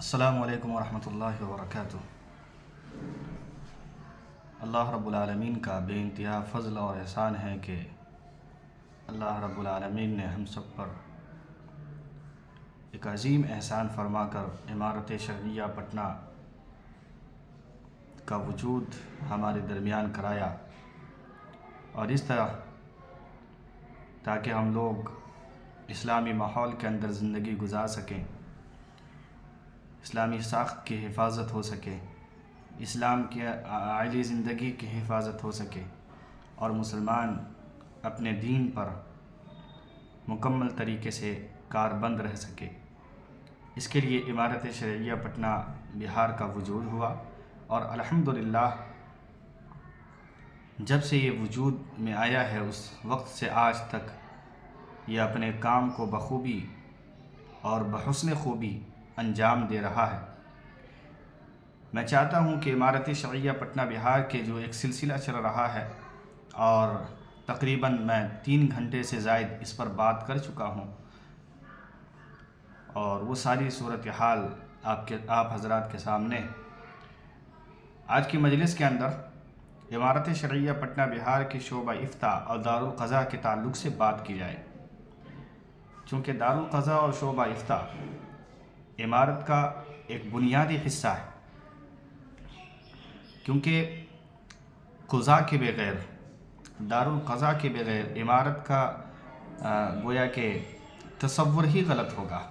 السلام علیکم ورحمۃ اللہ وبرکاتہ۔ اللہ رب العالمین کا بے انتہا فضل اور احسان ہے کہ اللہ رب العالمین نے ہم سب پر ایک عظیم احسان فرما کر عمارت شرعیہ پٹنہ کا وجود ہمارے درمیان کرایا، اور اس طرح تاکہ ہم لوگ اسلامی ماحول کے اندر زندگی گزار سکیں، اسلامی ساخت کی حفاظت ہو سکے، اسلام کی عالی زندگی کی حفاظت ہو سکے، اور مسلمان اپنے دین پر مکمل طریقے سے کاربند رہ سکے۔ اس کے لیے عمارت شرعیہ پٹنہ بہار کا وجود ہوا، اور الحمدللہ جب سے یہ وجود میں آیا ہے اس وقت سے آج تک یہ اپنے کام کو بخوبی اور بحسن خوبی انجام دے رہا ہے۔ میں چاہتا ہوں کہ عمارت شرعیہ پٹنہ بہار کے جو ایک سلسلہ چل رہا ہے، اور تقریباً میں 3 گھنٹے سے زائد اس پر بات کر چکا ہوں، اور وہ ساری صورتحال آپ حضرات کے سامنے آج کی مجلس کے اندر عمارت شرعیہ پٹنہ بہار کے شعبہ افتاء اور دارالقضاء کے تعلق سے بات کی جائے، چونکہ دارالقضاء اور شعبہ افتاء عمارت کا ایک بنیادی حصہ ہے، کیونکہ قضاء کے بغیر، دارالقضاء کے بغیر عمارت کا گویا کہ تصور ہی غلط ہوگا،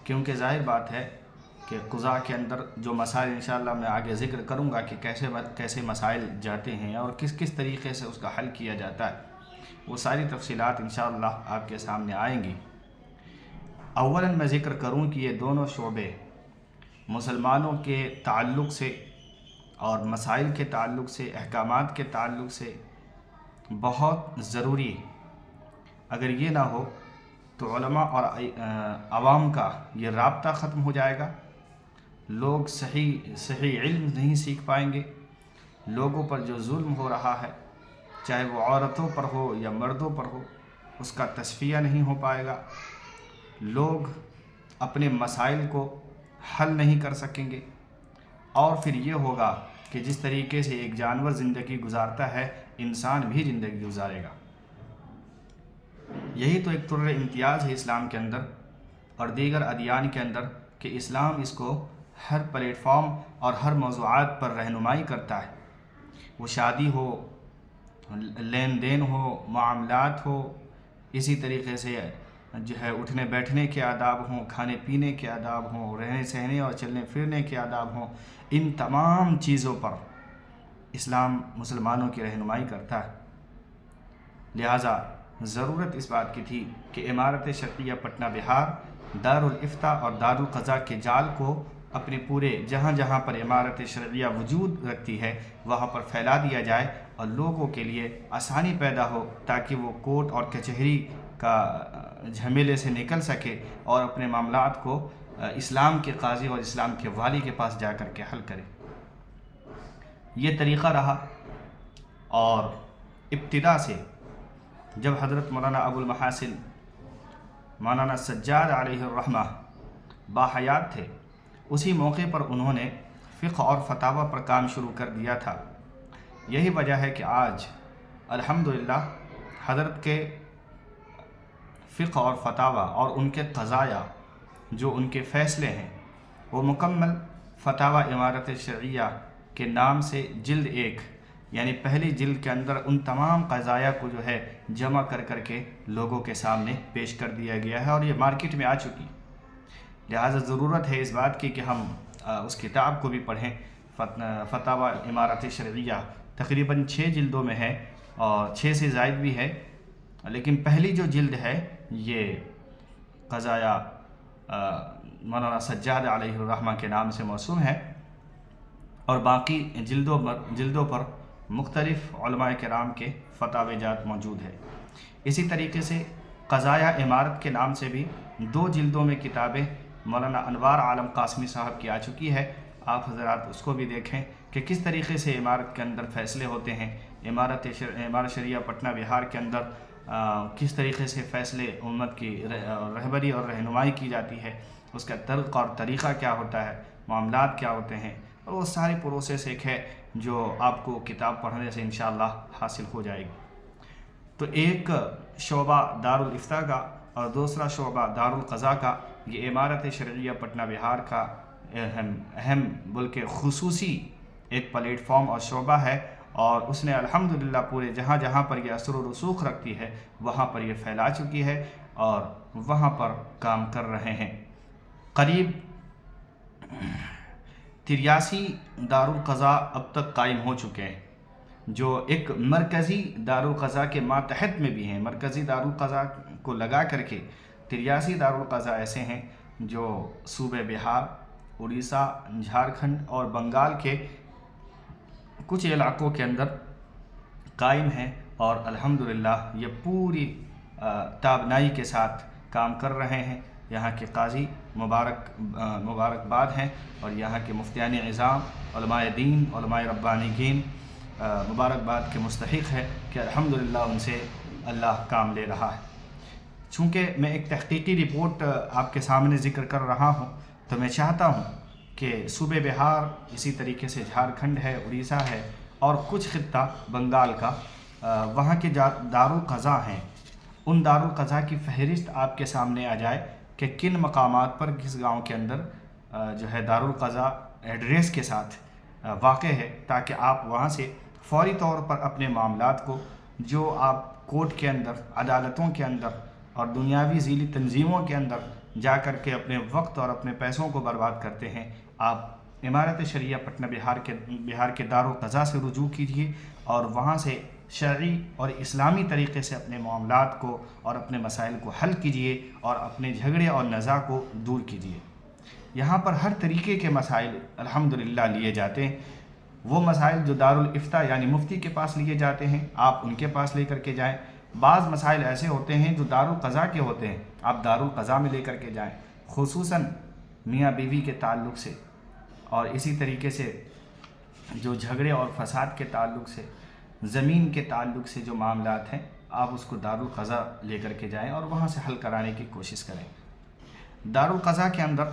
کیونکہ ظاہر بات ہے کہ قضاء کے اندر جو مسائل انشاءاللہ میں آگے ذکر کروں گا کہ کیسے مسائل جاتے ہیں اور کس طریقے سے اس کا حل کیا جاتا ہے، وہ ساری تفصیلات انشاءاللہ آپ کے سامنے آئیں گی۔ اولاً میں ذکر کروں کہ یہ دونوں شعبے مسلمانوں کے تعلق سے اور مسائل کے تعلق سے، احکامات کے تعلق سے بہت ضروری، اگر یہ نہ ہو تو علماء اور عوام کا یہ رابطہ ختم ہو جائے گا، لوگ صحیح علم نہیں سیکھ پائیں گے، لوگوں پر جو ظلم ہو رہا ہے چاہے وہ عورتوں پر ہو یا مردوں پر ہو اس کا تصفیہ نہیں ہو پائے گا، لوگ اپنے مسائل کو حل نہیں کر سکیں گے، اور پھر یہ ہوگا کہ جس طریقے سے ایک جانور زندگی گزارتا ہے انسان بھی زندگی گزارے گا۔ یہی تو ایک طر امتیاز ہے اسلام کے اندر اور دیگر ادیان کے اندر کہ اسلام اس کو ہر پلیٹ فارم اور ہر موضوعات پر رہنمائی کرتا ہے، وہ شادی ہو، لین دین ہو، معاملات ہو، اسی طریقے سے جو ہے اٹھنے بیٹھنے کے آداب ہوں، کھانے پینے کے آداب ہوں، رہنے سہنے اور چلنے پھرنے کے آداب ہوں، ان تمام چیزوں پر اسلام مسلمانوں کی رہنمائی کرتا ہے۔ لہٰذا ضرورت اس بات کی تھی کہ عمارت شرعیہ پٹنہ بہار دارالافتاء اور دارالقضاء کے جال کو اپنے پورے جہاں جہاں پر عمارت شرعیہ وجود رکھتی ہے وہاں پر پھیلا دیا جائے، اور لوگوں کے لیے آسانی پیدا ہو تاکہ وہ کورٹ اور کچہری کا جھمیلے سے نکل سکے اور اپنے معاملات کو اسلام کے قاضی اور اسلام کے والی کے پاس جا کر کے حل کرے۔ یہ طریقہ رہا، اور ابتدا سے جب حضرت مولانا ابو المحاسن مولانا سجاد علیہ الرحمہ باحیات تھے، اسی موقع پر انہوں نے فقہ اور فتاوی پر کام شروع کر دیا تھا۔ یہی وجہ ہے کہ آج الحمدللہ حضرت کے فقہ اور فتاوی اور ان کے قضایا جو ان کے فیصلے ہیں وہ مکمل فتاوی عمارت شرعیہ کے نام سے جلد 1 یعنی پہلی جلد کے اندر ان تمام قضایا کو جو ہے جمع کر کے لوگوں کے سامنے پیش کر دیا گیا ہے، اور یہ مارکیٹ میں آ چکی۔ لہٰذا ضرورت ہے اس بات کی کہ ہم اس کتاب کو بھی پڑھیں۔ فتاوی عمارت شرعیہ تقریباً 6 جلدوں میں ہے، اور 6 سے زائد بھی ہے، لیکن پہلی جو جلد ہے یہ قضایا مولانا سجاد علیہ الرحمہ کے نام سے موسوم ہے، اور باقی جلدوں پر مختلف علماء کرام کے فتاوی جات موجود ہے۔ اسی طریقے سے قضایا عمارت کے نام سے بھی 2 جلدوں میں کتابیں مولانا انوار عالم قاسمی صاحب کی آ چکی ہے، آپ حضرات اس کو بھی دیکھیں کہ کس طریقے سے عمارت کے اندر فیصلے ہوتے ہیں، عمارت شرعیہ پٹنہ بہار کے اندر کس طریقے سے فیصلے امت کی رہبری اور رہنمائی کی جاتی ہے، اس کا طریق اور طریقہ کیا ہوتا ہے، معاملات کیا ہوتے ہیں، اور وہ ساری پروسیس ایک ہے جو آپ کو کتاب پڑھنے سے انشاءاللہ حاصل ہو جائے گی۔ تو ایک شعبہ دارالافتاء کا اور دوسرا شعبہ دارالقضاء کا، یہ امارت شرعیہ پٹنہ بہار کا اہم بلکہ خصوصی ایک پلیٹ فارم اور شعبہ ہے، اور اس نے الحمدللہ پورے جہاں جہاں پر یہ اثر و رسوخ رکھتی ہے وہاں پر یہ پھیلا چکی ہے اور وہاں پر کام کر رہے ہیں۔ قریب 83 دارالقضاء اب تک قائم ہو چکے ہیں، جو ایک مرکزی دارالقضاء کے ماتحت میں بھی ہیں۔ مرکزی دارالقضاء کو لگا کر کے 83 دارالقضاء ایسے ہیں جو صوبے بہار، اڑیسہ، جھارکھنڈ اور بنگال کے کچھ علاقوں کے اندر قائم ہیں، اور الحمدللہ یہ پوری تابنائی کے ساتھ کام کر رہے ہیں۔ یہاں کے قاضی مبارکباد ہیں، اور یہاں کے مفتیان نظام، علماء دین، علماء ربانیین مبارکباد کے مستحق ہے کہ الحمدللہ ان سے اللہ کام لے رہا ہے۔ چونکہ میں ایک تحقیقی رپورٹ آپ کے سامنے ذکر کر رہا ہوں، تو میں چاہتا ہوں کہ صوبے بہار، اسی طریقے سے جھارکھنڈ ہے، اڑیسہ ہے، اور کچھ خطہ بنگال کا، وہاں کے دارالقضاء ہیں، ان دارالقضاء کی فہرست آپ کے سامنے آ جائے کہ کن مقامات پر کس گاؤں کے اندر جو ہے دارالقضاء ایڈریس کے ساتھ واقع ہے، تاکہ آپ وہاں سے فوری طور پر اپنے معاملات کو، جو آپ کورٹ کے اندر، عدالتوں کے اندر اور دنیاوی ذیلی تنظیموں کے اندر جا کر کے اپنے وقت اور اپنے پیسوں کو برباد کرتے ہیں، آپ امارت شرعیہ پٹنہ بہار کے دارالقضاء سے رجوع کیجیے، اور وہاں سے شرعی اور اسلامی طریقے سے اپنے معاملات کو اور اپنے مسائل کو حل کیجیے، اور اپنے جھگڑے اور نزاع کو دور کیجیے۔ یہاں پر ہر طریقے کے مسائل الحمدللہ لیے جاتے ہیں۔ وہ مسائل جو دارالافتاء یعنی مفتی کے پاس لیے جاتے ہیں، آپ ان کے پاس لے کر کے جائیں۔ بعض مسائل ایسے ہوتے ہیں جو دارالقضاء کے ہوتے ہیں، آپ دارالقضاء میں لے کر کے جائیں، خصوصاً میاں بیوی کے تعلق سے، اور اسی طریقے سے جو جھگڑے اور فساد کے تعلق سے، زمین کے تعلق سے جو معاملات ہیں، آپ اس کو دارالقضاء لے کر کے جائیں اور وہاں سے حل کرانے کی کوشش کریں۔ دارالقضاء کے اندر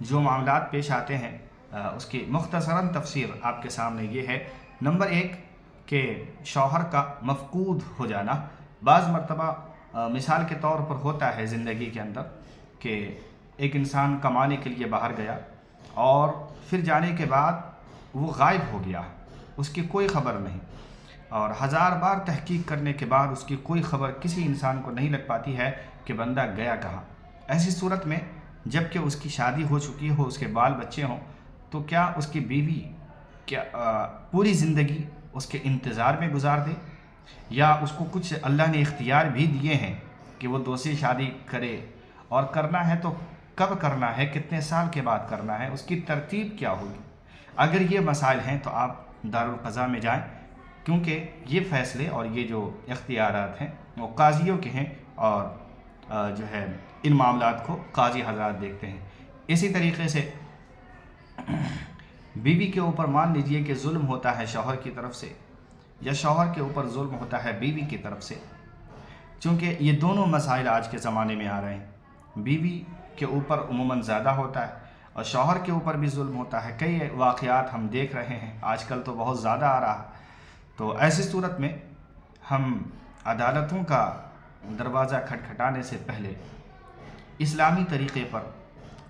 جو معاملات پیش آتے ہیں، اس کی مختصراً تفسیر آپ کے سامنے یہ ہے۔ نمبر 1 کہ شوہر کا مفقود ہو جانا۔ بعض مرتبہ مثال کے طور پر ہوتا ہے زندگی کے اندر کہ ایک انسان کمانے کے لیے باہر گیا، اور پھر جانے کے بعد وہ غائب ہو گیا، اس کی کوئی خبر نہیں، اور 1000 بار تحقیق کرنے کے بعد اس کی کوئی خبر کسی انسان کو نہیں لگ پاتی ہے کہ بندہ گیا کہاں۔ ایسی صورت میں جب کہ اس کی شادی ہو چکی ہو، اس کے بال بچے ہوں، تو کیا اس کی بیوی کیا پوری زندگی اس کے انتظار میں گزار دے، یا اس کو کچھ اللہ نے اختیار بھی دیے ہیں کہ وہ دوسری شادی کرے، اور کرنا ہے تو کب کرنا ہے، کتنے سال کے بعد کرنا ہے، اس کی ترتیب کیا ہوگی؟ اگر یہ مسائل ہیں تو آپ دارالقضاء میں جائیں، کیونکہ یہ فیصلے اور یہ جو اختیارات ہیں وہ قاضیوں کے ہیں، اور جو ہے ان معاملات کو قاضی حضرات دیکھتے ہیں۔ اسی طریقے سے بیوی کے اوپر مان لیجئے کہ ظلم ہوتا ہے شوہر کی طرف سے، یا شوہر کے اوپر ظلم ہوتا ہے بیوی کی طرف سے، چونکہ یہ دونوں مسائل آج کے زمانے میں آ رہے ہیں۔ بیوی کے اوپر عموماً زیادہ ہوتا ہے، اور شوہر کے اوپر بھی ظلم ہوتا ہے۔ کئی واقعات ہم دیکھ رہے ہیں، آج کل تو بہت زیادہ آ رہا ہے۔ تو ایسی صورت میں ہم عدالتوں کا دروازہ کھٹکھٹانے سے پہلے اسلامی طریقے پر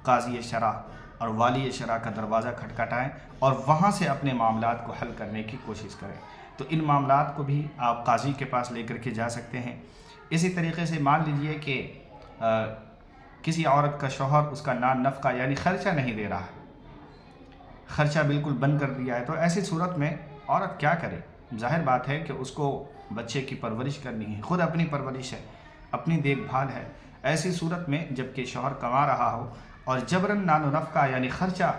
قاضی شرع اور والی شرع کا دروازہ کھٹکھٹائیں، اور وہاں سے اپنے معاملات کو حل کرنے کی کوشش کریں۔ تو ان معاملات کو بھی آپ قاضی کے پاس لے کر کے جا سکتے ہیں۔ اسی طریقے سے مان لیجئے کہ کسی عورت کا شوہر اس کا نان نفقہ یعنی خرچہ نہیں دے رہا ہے، خرچہ بالکل بند کر دیا ہے، تو ایسی صورت میں عورت کیا کرے؟ ظاہر بات ہے کہ اس کو بچے کی پرورش کرنی ہے، خود اپنی پرورش ہے، اپنی دیکھ بھال ہے۔ ایسی صورت میں جب کہ شوہر کما رہا ہو اور جبراً نان و نفقہ یعنی خرچہ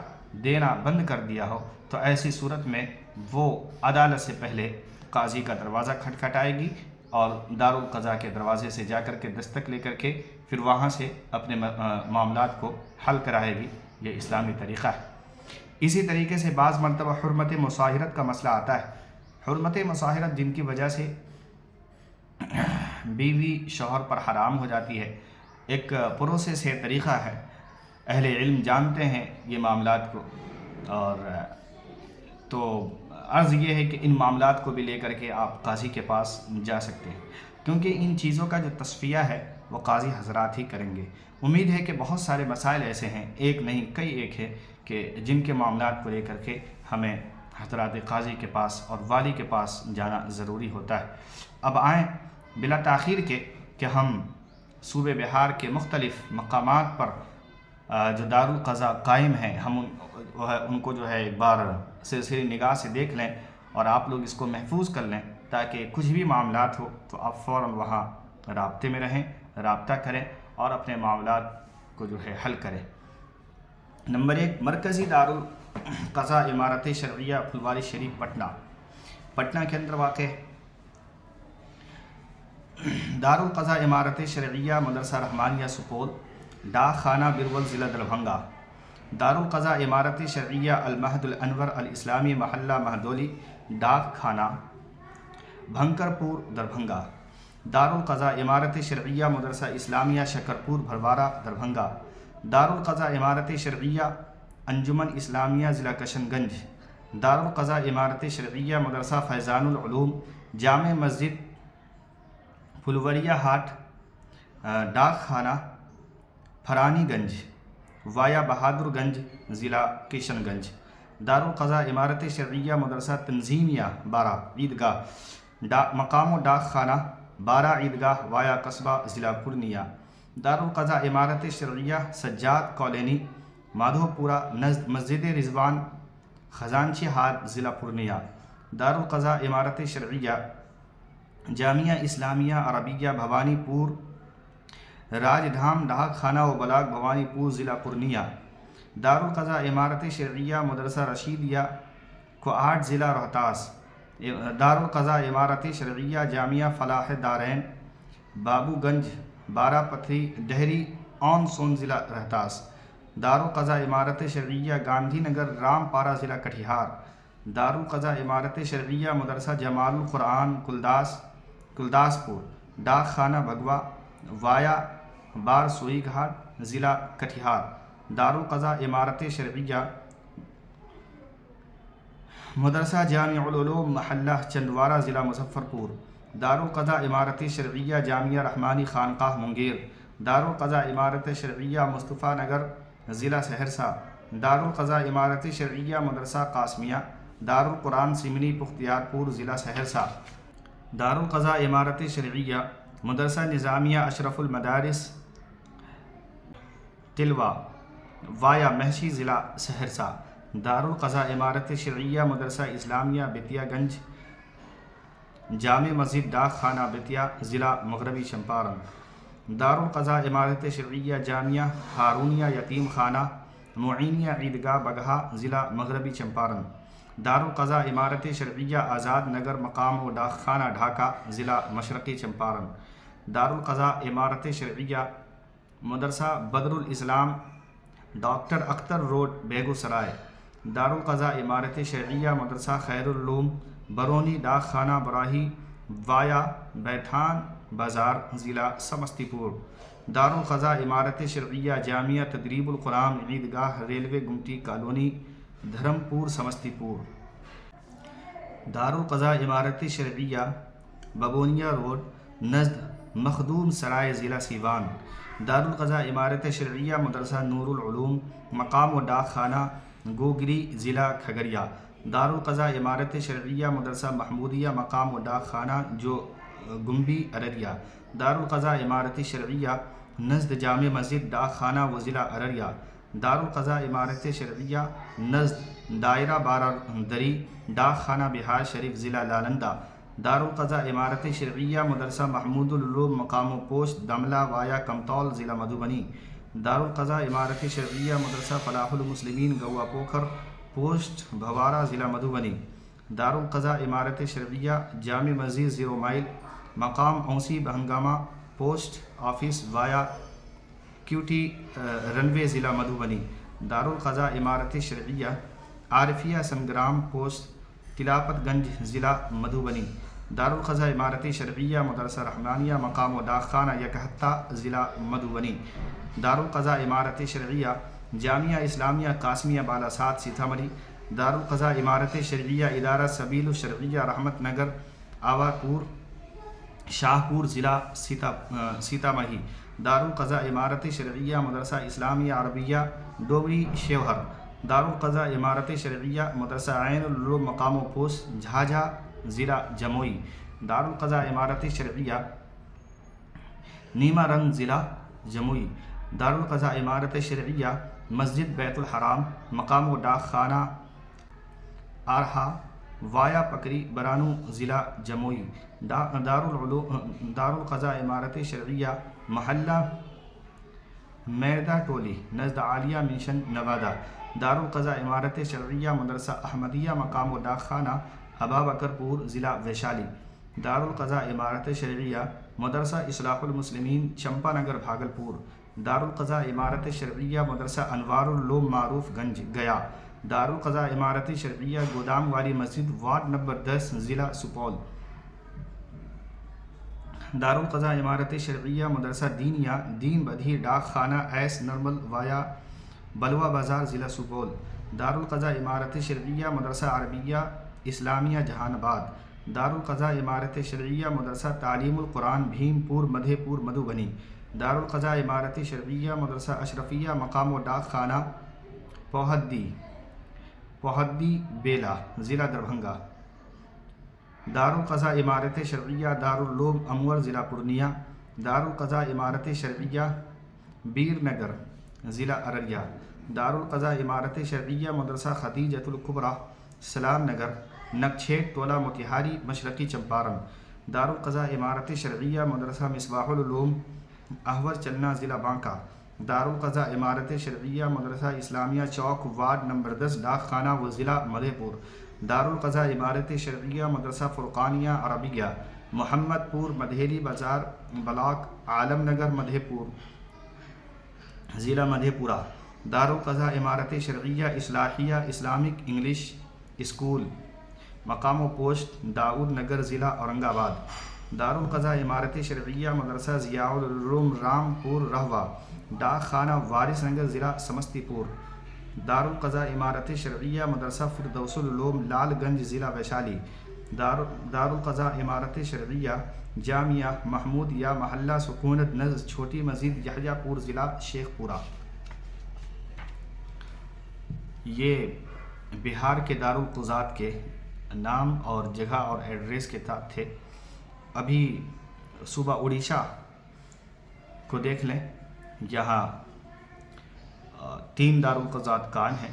دینا بند کر دیا ہو، تو ایسی صورت میں وہ عدالت سے پہلے قاضی کا دروازہ کھٹکھٹائے گی، اور دارالقضاء کے دروازے سے جا کر کے دستک لے کر کے پھر وہاں سے اپنے معاملات کو حل کرائے گی۔ یہ اسلامی طریقہ ہے۔ اسی طریقے سے بعض مرتبہ حرمت مصاہرت کا مسئلہ آتا ہے۔ حرمت مصاہرت جن کی وجہ سے بیوی شوہر پر حرام ہو جاتی ہے، ایک پروسیس ہے، طریقہ ہے۔ اہل علم جانتے ہیں یہ معاملات کو، اور تو عرض یہ ہے کہ ان معاملات کو بھی لے کر کے آپ قاضی کے پاس جا سکتے ہیں، کیونکہ ان چیزوں کا جو تصفیہ ہے وہ قاضی حضرات ہی کریں گے۔ امید ہے کہ بہت سارے مسائل ایسے ہیں، ایک نہیں کئی ایک ہے، کہ جن کے معاملات کو لے کر کے ہمیں حضرات قاضی کے پاس اور والی کے پاس جانا ضروری ہوتا ہے۔ اب آئیں بلا تاخیر کے کہ ہم صوبے بہار کے مختلف مقامات پر جو دارالقضاء قائم ہیں، ہم ان کو جو ہے ایک بار سرسری نگاہ سے دیکھ لیں، اور آپ لوگ اس کو محفوظ کر لیں، تاکہ کچھ بھی معاملات ہو تو آپ فوراً وہاں رابطے میں رہیں، رابطہ کریں اور اپنے معاملات کو جو ہے حل کریں۔ نمبر 1، مرکزی دارالقضاء امارت شرعیہ پھلواری شریف پٹنہ کے اندر واقع ہے۔ دارالقضاء امارت شرعیہ مدرسہ رحمانیہ سپول، ڈاک خانہ برول ضلع دربھنگا۔ دارالقضاء امارت شرعیہ المہد الانور الاسلامی محلہ مہدولی، ڈاک خانہ بھنکر پور دربھنگا۔ دارالقضاء امارت شرعیہ مدرسہ اسلامیہ شکرپور بھروارہ دربھنگا۔ دارالقضاء امارت شرعیہ انجمن اسلامیہ ضلع کشن گنج۔ دارالقضاء امارت شرعیہ مدرسہ فیضان العلوم جامع مسجد پھلوریہ ہاٹ، ڈاک خانہ پھرانی گنج وایا بہادر گنج ضلع کشن گنج۔ دارالقضاء امارت شرعیہ مدرسہ تنظیمیہ بارہ عیدگاہ، مقام و ڈاک خانہ بارہ عیدگاہ وایا قصبہ ضلع پورنیہ۔ دارالقضاء امارت شرعیہ سجاد کالونی مادھو پورہ نزد مسجد رضوان خزانچی ہاٹ ضلع پورنیہ۔ دارالقضاء امارت شرعیہ جامعہ اسلامیہ عربیہ بھوانی پور راج دھام ڈاک خانہ و بلاک بھوانی پور ضلع پورنیہ۔ دارالقضاء امارت شرعیہ مدرسہ رشیدیہ کوآٹ ضلع روہتاس۔ دارالقضاء امارت شرعیہ جامعہ فلاح دارین بابو گنج بارہ پتھری ڈہری آن سون ضلع روہتاس۔ دارالقضاء امارت شرعیہ گاندھی نگر رام پارہ ضلع کٹیہار۔ دارالقضاء امارت شرعیہ مدرسہ جمال القرآن کلداسپور، ڈاک خانہ بھگوا وایا بار سوئی گھاٹ ضلع کٹیہار۔ دارالقضاء امارت شرعیہ مدرسہ جامع العلوم محلہ چندوارہ ضلع مظفرپور۔ دارالقضاء امارت شرعیہ جامعہ رحمانی خانقاہ منگیر۔ دارالقضاء امارت شرعیہ مصطفیٰ نگر ضلع سہرسہ۔ دارالقضاء امارت شرعیہ مدرسہ قاسمیہ دارالقرآن سمنی بختیار پور ضلع سہرسہ۔ دارالقضاء امارت شرعیہ مدرسہ نظامیہ اشرف المدارس تلوا وایا مہشی ضلع سہرسہ۔ دارالقضاء امارت شرعیہ مدرسہ اسلامیہ بیتیا گنج جامع مسجد ڈاک خانہ بیتیا ضلع مغربی چمپارن۔ دارالقضاء امارت شرعیہ جامعہ ہارونیہ یتیم خانہ معینیہ عیدگاہ بگہا ضلع مغربی چمپارن۔ دارالقضاء امارت شرعیہ آزاد نگر مقام و ڈاک خانہ ڈھاکہ ضلع مشرقی چمپارن۔ دارالقضاء امارت شرعیہ مدرسہ بدر الاسلام ڈاکٹر اختر روڈ بیگو سرائے۔ دارالقضاء امارت شرعیہ مدرسہ خیر العلوم برونی ڈاک خانہ براہی وایا بیتھان بازار ضلع سمستی پور۔ دارالقضاء امارت شرعیہ جامعہ تدریب القرآن عیدگاہ ریلوے گمٹی کالونی دھرم پور سمستی پور۔ دارالقضاء امارت شرعیہ بگونیا روڈ نزد مخدوم سرائے ضلع سیوان۔ دارالقضاء امارت شرعیہ مدرسہ نور العلوم مقام و ڈاک خانہ گوگری ضلع کھگڑیہ۔ دارالقضاء امارت شرعیہ مدرسہ محمودیہ مقام و ڈاک خانہ جو گمبی ارریہ۔ دارالقضاء امارت شرعیہ نزد جامع مسجد ڈاک خانہ و ضلع ارریہ۔ دارالقضاء امارت شرعیہ نزد دائرہ بارہ دری ڈاک خانہ بہار شریف ضلع نالندہ۔ دارالقضاء امارت شرعیہ مدرسہ محمود العلوم مقام و پوسٹ دملہ وایا کمتول ضلع مدھوبنی۔ دارالقضاء امارت شرعیہ مدرسہ فلاح المسلمین گوا پوکھر پوسٹ بھوارہ ضلع مدھوبنی۔ دارالقضاء امارت شرعیہ جامع مسجد 0 مائل مقام اونسی بہنگامہ پوسٹ آفس وایا کیوٹی رنوے ضلع مدھوبنی۔ دارالقضاء امارت شرعیہ عارفیہ سنگرام پوسٹ تلاپت گنج ضلع مدھوبنی۔ دارالقضاء امارت شرعیہ مدرسہ رحمانیہ مقام و ڈاک خانہ یکہتہ ضلع مدھوبنی۔ دارالقضاء امارت شرعیہ جامعہ اسلامیہ قاسمیہ بالاسات سیتامڑھی، دارالقضاء امارت شرعیہ ادارہ سبیل الشرعیہ رحمت نگر آواپور شاہپور ضلع سیتامڑھی، دارالقضاء امارت شرعیہ مدرسہ اسلامیہ عربیہ ڈوبری شیوہر، دارالقضاء امارت شرعیہ مدرسہ عین العلوم مقام و پوسٹ جھاجھا ضلع جموئی، دارالقضاء امارت شرعیہ نیما رنگ ضلع جموئی، دارالقضاء امارت شرعیہ مسجد بیت الحرام مقام و ڈاک خانہ آرہا وایا پکری برانو ضلع جموئی، دارالقضاء امارت شرعیہ محلہ میردہ ٹولی نزد عالیہ منشن نوادہ، دارالقضاء امارت شرعیہ مدرسہ احمدیہ مقام و ڈاک خانہ ابابکر پور ضلع ویشالی، دارالقضاء امارت شرعیہ مدرسہ اصلاح المسلمین چمپا نگر بھاگلپور، دارالقضاء امارت شرعیہ مدرسہ انوار العلوم معروف گنج گیا، دارالقضاء امارت شرعیہ گودام والی مسجد وارڈ نمبر 10 ضلع سپول، دارالقضاء امارت شرعیہ مدرسہ دینیہ دین بدھی ڈاک خانہ ایس نرمل وایا بلوا بازار ضلع سپول، دارالقضاء امارت شرعیہ مدرسہ عربیہ اسلامیہ جہان آباد، دارالقضاء امارت شرعیہ مدرسہ تعلیم القرآن بھیم پور مدھے پور مدھوبنی، دارالقضاء امارت شرعیہ مدرسہ اشرفیہ مقام و ڈاک خانہ پوہدی بیلا ضلع دربھنگہ، دارالقضاء امارت شرعیہ دارالعلوم امور ضلع پورنیہ، دارالقضاء امارت شرعیہ بیر نگر ضلع ارریہ، دارالقضاء امارت شرعیہ مدرسہ خدیجۃ الکبریٰ سلام نگر نکچھیٹ ٹولہ موتیہاری مشرقی چمپارن، دارالقضاء امارت شرعیہ مدرسہ مصباح العلوم احور چلنا ضلع بانکا، دارالقضاء امارت شرعیہ مدرسہ اسلامیہ چوک وارڈ نمبر 10 ڈاک خانہ و ضلع مدھے پور، دارالقضاء امارت شرعیہ مدرسہ فرقانیہ عربیہ محمد پور مدھیری بازار بلاک عالم نگر مدھے پور ضلع مدھے پورہ، دارالقضاء امارت شرعیہ اصلاحیہ اسلامک انگلش اسکول مقام و پوسٹ داؤد نگر ضلع اورنگ آباد، دارالقضاء امارت شرعیہ مدرسہ ضیاء العلوم رام پور رہوہ ڈاک خانہ وارث نگر ضلع سمستی پور، دارالقضاء امارت شرعیہ مدرسہ فردوس العلوم لال گنج ضلع ویشالی، دارالقضاء امارت شرعیہ جامعہ محمود یا محلہ سکونت نزد چھوٹی مسجد یحییٰ پور ضلع شیخ پورہ۔ یہ بہار کے دارالقضات کے نام اور جگہ اور ایڈریس کے ساتھ تھے۔ ابھی صوبہ اڑیسہ کو دیکھ لیں، یہاں 3 دارالقضات قائم ہیں۔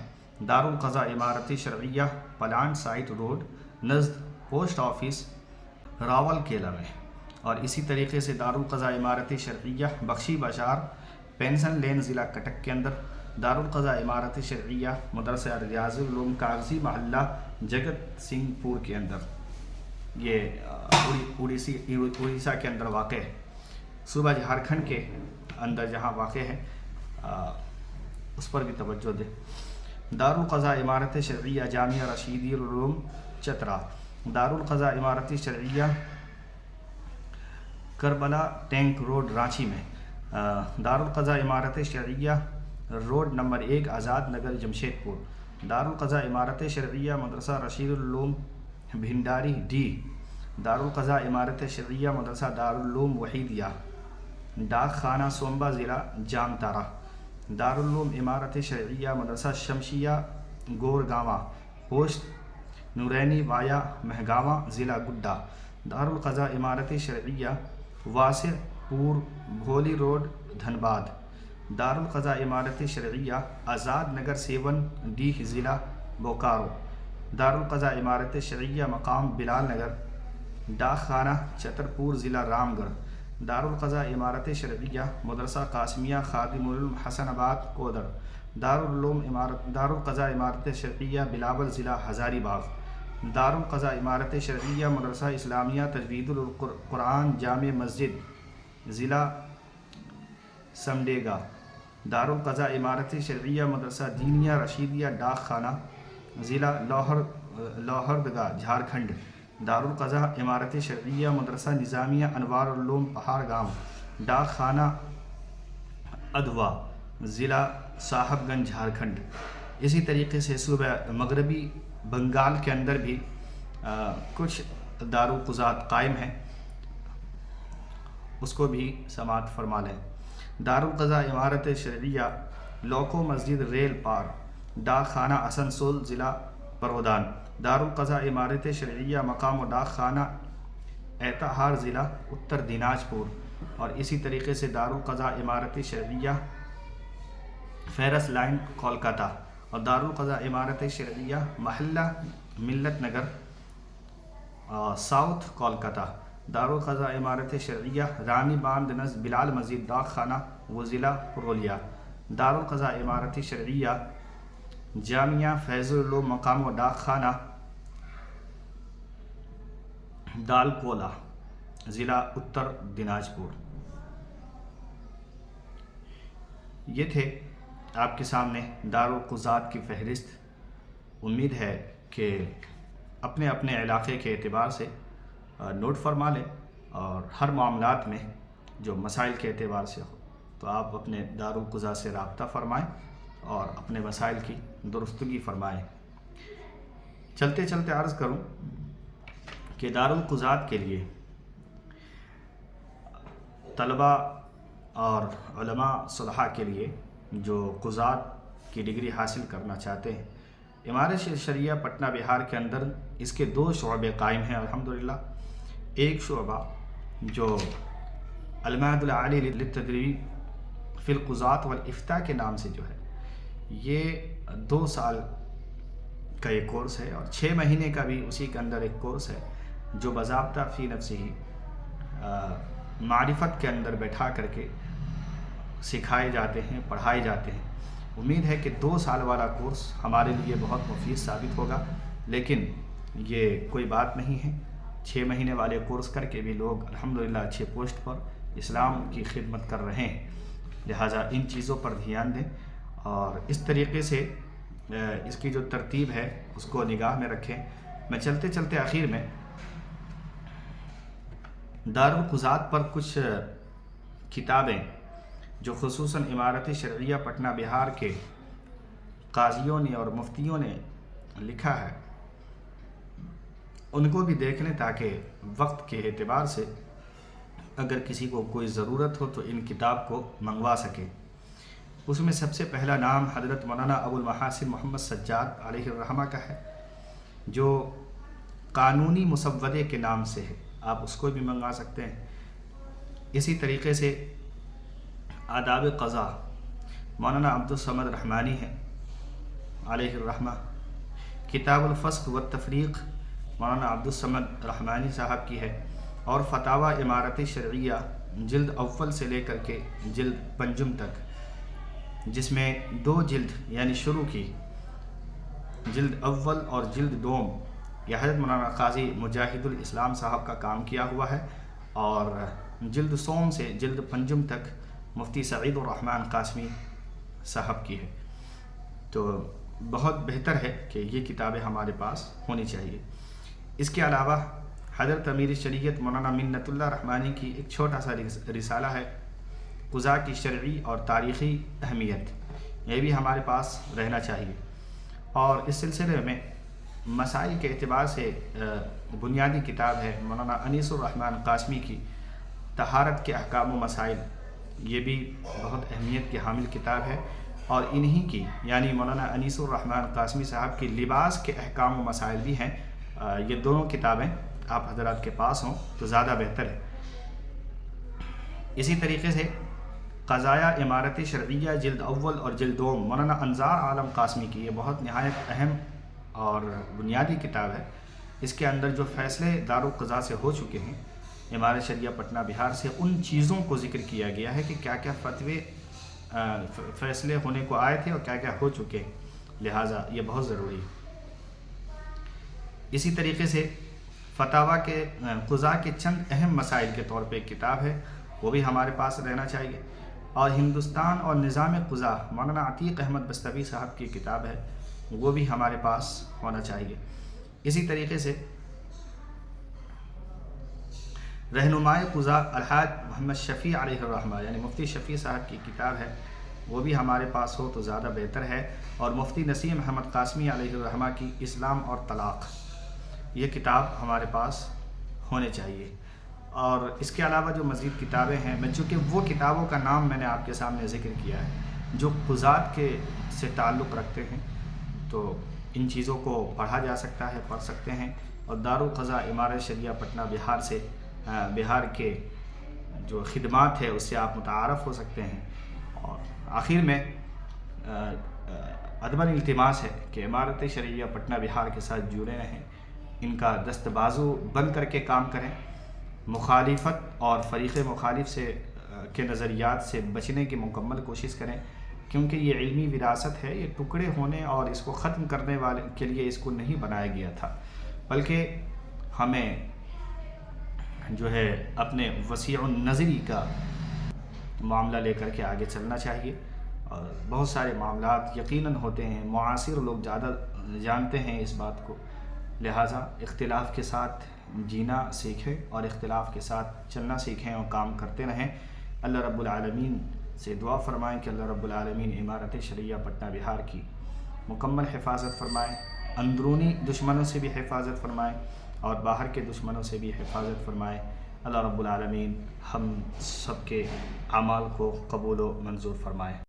Darul Qaza Imarat Shariah plant site road نزد پوسٹ آفس راول کیلا میں، اور اسی طریقے سے دارالقضاء امارت شرعیہ بخشی بازار پینسن لین ضلع کٹک کے اندر، دارالقضاء امارت شرعیہ مدرسہ ریاض العلوم کاغذی محلہ جگت سنگھ پور کے اندر، یہ اڑیسہ کے اندر واقع ہے۔ صوبہ جھارکھنڈ کے اندر جہاں واقع ہے اس پر بھی توجہ دیں۔ دارالقضاء امارت شرعیہ جامعہ رشیدی العلوم چترا، دارالقضاء امارت شرعیہ کربلا ٹینک روڈ رانچی میں، دارالقضاء امارت شرعیہ روڈ نمبر 1 آزاد نگر جمشید پور، دارالقضاء امارت شرعیہ مدرسہ رشید العلوم بھنڈاری ڈی، دارالقضاء امارت شرعیہ مدرسہ دارالعلوم وحیدیہ ڈاک خانہ سومبا ضلع جام تارا، دارالعلوم امارت شرعیہ مدرسہ شمشیہ گورگاواں پوسٹ نورینی وایا مہگاواں ضلع گڈا، دارالقضاء امارت شرعیہ واسع پور بھولی روڈ دھنباد، دارالقضاء امارت شرعیہ آزاد نگر 7D ضلع بوکارو، دارالقضاء امارت شرعیہ مقام بلال نگر ڈاک خانہ چترپور ضلع رام گڑھ، دارالقضاء امارت شرعیہ مدرسہ قاسمیہ خادم العلم حسن آباد کودر، دارالقضاء امارت شرعیہ بلاول ضلع ہزاری باغ، دارالقضاء امارت شرعیہ مدرسہ اسلامیہ تجوید القرآن جامع مسجد ضلع سمڈیگا، دارالقضاء امارت شرعیہ مدرسہ دینیہ رشیدیہ ڈاک خانہ ضلع لوہردگا جھارکھنڈ، دارالقضاء امارت شرعیہ مدرسہ نظامیہ انوار العلوم پہاڑ گاؤں ڈاک خانہ ادھوا ضلع صاحب گنج جھارکھنڈ۔ اسی طریقے سے صوبہ مغربی بنگال کے اندر بھی کچھ دارالقضات قائم ہیں، اس کو بھی سماعت فرما لیں۔ دارالقضاء امارت شرعیہ، لوکو مسجد ریل پار، ڈاک خانہ آسنسول ضلع پرودان۔ دارالقضاء امارت شرعیہ مقام و ڈاک خانہ ایتاہار ضلع اتر دیناج پور۔ اور اسی طریقے سے دارالقضاء امارت شرعیہ فیرس لائن کولکاتہ، اور دارالقضاء امارت شرعیہ محلہ ملت نگر ساؤتھ کولکاتہ۔ دارالقضاء امارت شرعیہ رانی باندھ نزد بلال مسجد ڈاک خانہ و ضلع پرولیا۔ دارالقضاء امارت شرعیہ جامعہ فیض العلوم مقام و ڈاک خانہ دالکولہ ضلع اتر دیناج پور۔ یہ تھے آپ کے سامنے دارالقضات کی فہرست۔ امید ہے کہ اپنے اپنے علاقے کے اعتبار سے نوٹ فرما لیں، اور ہر معاملات میں جو مسائل کے اعتبار سے ہو تو آپ اپنے دارالقضاء سے رابطہ فرمائیں اور اپنے مسائل کی درستگی فرمائیں۔ چلتے چلتے عرض کروں کہ دارالقضات کے لیے طلباء اور علماء صلحاء کے لیے جو قضات کی ڈگری حاصل کرنا چاہتے ہیں، امارت شرعیہ پٹنہ بہار کے اندر اس کے 2 شعبے قائم ہیں الحمدللہ۔ ایک شعبہ جو المعہد العالی للتدریب فی القضات والافتاء کے نام سے جو ہے، یہ 2 سال کا ایک کورس ہے، اور 6 مہینے کا بھی اسی کے اندر ایک کورس ہے جو باضابطہ فی نفسہ ہی معرفت کے اندر بیٹھا کر کے سکھائے جاتے ہیں، پڑھائے جاتے ہیں۔ امید ہے کہ 2 سال والا کورس ہمارے لیے بہت مفید ثابت ہوگا، لیکن یہ کوئی بات نہیں ہے، 6 مہینے والے کورس کر کے بھی لوگ الحمدللہ اچھے پوسٹ پر اسلام کی خدمت کر رہے ہیں۔ لہٰذا ان چیزوں پر دھیان دیں، اور اس طریقے سے اس کی جو ترتیب ہے اس کو نگاہ میں رکھیں۔ میں چلتے چلتے آخر میں دارالقضات پر کچھ کتابیں جو خصوصاً امارت شرعیہ پٹنہ بہار کے قاضیوں نے اور مفتیوں نے لکھا ہے، ان کو بھی دیکھ لیں تاکہ وقت کے اعتبار سے اگر کسی کو کوئی ضرورت ہو تو ان کتاب کو منگوا سکے۔ اس میں سب سے پہلا نام حضرت مولانا ابو المحاسن محمد سجاد علیہ الرحمہ کا ہے، جو قانونی مسودے کے نام سے ہے، آپ اس کو بھی منگوا سکتے ہیں۔ اسی طریقے سے آداب قضا مولانا عبدالصمد رحمانی ہے علیہ الرحمہ۔ کتاب الفسق والتفریق مولانا عبدالصمد رحمانی صاحب کی ہے، اور فتاوی امارت شرعیہ جلد اول سے لے کر کے جلد پنجم تک، جس میں 2 جلد یعنی شروع کی جلد اول اور جلد دوم یہ حضرت مولانا قاضی مجاہد الاسلام صاحب کا کام کیا ہوا ہے، اور جلد سوم سے جلد پنجم تک مفتی سعید الرحمن قاسمی صاحب کی ہے۔ تو بہت بہتر ہے کہ یہ کتابیں ہمارے پاس ہونی چاہیے۔ اس کے علاوہ حضرت امیر شریعت مولانا منت اللہ رحمانی کی ایک چھوٹا سا رسالہ ہے، قضاء کی شرعی اور تاریخی اہمیت، یہ بھی ہمارے پاس رہنا چاہیے۔ اور اس سلسلے میں مسائل کے اعتبار سے بنیادی کتاب ہے مولانا انیس الرحمن قاسمی کی طہارت کے احکام و مسائل، یہ بھی بہت اہمیت کی حامل کتاب ہے۔ اور انہی کی یعنی مولانا انیس الرحمن قاسمی صاحب کی لباس کے احکام و مسائل بھی ہیں۔ یہ دونوں کتابیں آپ حضرات کے پاس ہوں تو زیادہ بہتر ہے۔ اسی طریقے سے قضایا امارت شرعیہ جلد اول اور جلد دوم مولانا انظار عالم قاسمی کی، یہ بہت نہایت اہم اور بنیادی کتاب ہے۔ اس کے اندر جو فیصلے دارالقضاء سے ہو چکے ہیں امارت شرعیہ پٹنہ بہار سے، ان چیزوں کو ذکر کیا گیا ہے کہ کیا کیا فتوے فیصلے ہونے کو آئے تھے اور کیا کیا ہو چکے ہیں، لہٰذا یہ بہت ضروری ہے۔ اسی طریقے سے فتاوی کے قضاء کے چند اہم مسائل کے طور پہ ایک کتاب ہے، وہ بھی ہمارے پاس رہنا چاہیے۔ اور ہندوستان اور نظام قضاء مولانا عتیق احمد بستوی صاحب کی کتاب ہے، وہ بھی ہمارے پاس ہونا چاہیے۔ اسی طریقے سے رہنمائے قضاء الحاج محمد شفیع علیہ الرحمہ یعنی مفتی شفیع صاحب کی کتاب ہے وہ بھی ہمارے پاس ہو تو زیادہ بہتر ہے، اور مفتی نسیم احمد قاسمی علیہ الرحمہ کی اسلام اور طلاق، یہ کتاب ہمارے پاس ہونے چاہیے۔ اور اس کے علاوہ جو مزید کتابیں ہیں، میں چونکہ وہ کتابوں کا نام میں نے آپ کے سامنے ذکر کیا ہے جو قضات کے سے تعلق رکھتے ہیں، تو ان چیزوں کو پڑھا جا سکتا ہے، پڑھ سکتے ہیں، اور دارالقضاء امارت شریعہ پٹنہ بہار سے بہار کے جو خدمات ہے اس سے آپ متعارف ہو سکتے ہیں۔ اور آخر میں ادباً التماس ہے کہ امارت شریعہ پٹنہ بہار کے ساتھ جڑے رہیں، ان کا دست بازو بن کر کے کام کریں، مخالفت اور فریق مخالف سے کے نظریات سے بچنے کی مکمل کوشش کریں، کیونکہ یہ علمی وراثت ہے، یہ ٹکڑے ہونے اور اس کو ختم کرنے والے کے لیے اس کو نہیں بنایا گیا تھا، بلکہ ہمیں جو ہے اپنے وسیع النظری کا معاملہ لے کر کے آگے چلنا چاہیے۔ اور بہت سارے معاملات یقیناً ہوتے ہیں، معاصر لوگ زیادہ جانتے ہیں اس بات کو، لہٰذا اختلاف کے ساتھ جینا سیکھیں اور اختلاف کے ساتھ چلنا سیکھیں اور کام کرتے رہیں۔ اللہ رب العالمین سے دعا فرمائیں کہ اللہ رب العالمین امارت شریعہ پٹنہ بہار کی مکمل حفاظت فرمائیں، اندرونی دشمنوں سے بھی حفاظت فرمائیں اور باہر کے دشمنوں سے بھی حفاظت فرمائیں۔ اللہ رب العالمین ہم سب کے اعمال کو قبول و منظور فرمائے۔